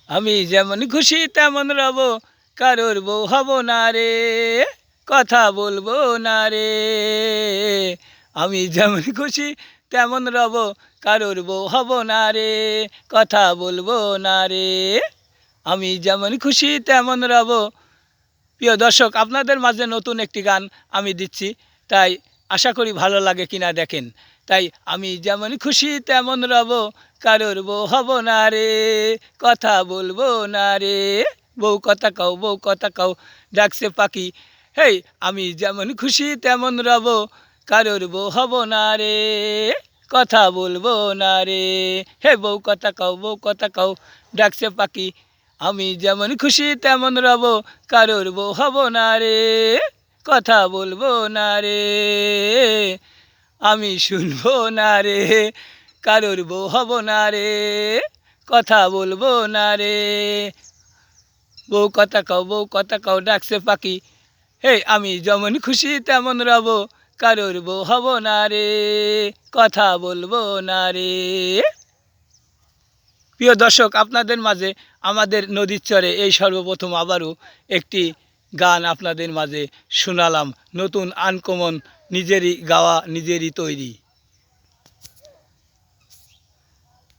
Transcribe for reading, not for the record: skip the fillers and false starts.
আমি যেমন খুশি তেমন রব, কারোর বউ হব না রে, কথা বলবো না রে। আমি যেমন খুশি তেমন রব, কারোর বউ হব না রে, কথা বলবো না রে। আমি যেমন খুশি তেমন রব। প্রিয় দর্শক, আপনাদের মাঝে নতুন একটি গান আমি দিচ্ছি, তাই আশা করি ভালো লাগে কিনা দেখেন। তাই আমি যেমন খুশি তেমন রব, কারোর বউ হব না রে, কথা বলবো না রে। বউ কথা কও, বউ কথা কও, ডাকছে পাখি। হেই, আমি যেমন খুশি তেমন রব, কারোর বউ হব না রে, কথা বলবো না রে। হে বউ কথা কও, বউ কথা কও, ডাকছে পাখি। আমি যেমন খুশি তেমন রব, কারোর বউ হব না রে, কথা বলবো না রে। আমি শুনবো না রে, কারোর বউ হব না রে, কথা বলবো না রে। বউ কথা কও, বউ কথা কও, ডাকছে পাখি। হে, আমি যেমন খুশি তেমন রব, কারোর বউ হব না রে, কথা বলবো না রে। প্রিয় দর্শক, আপনাদের মাঝে আমাদের নদীর চরে এই সর্বপ্রথম আবারও একটি গান আপনাদের মাঝে শোনালাম, নতুন আনকমন, নিজেরই গাওয়া, নিজেরই তৈরি।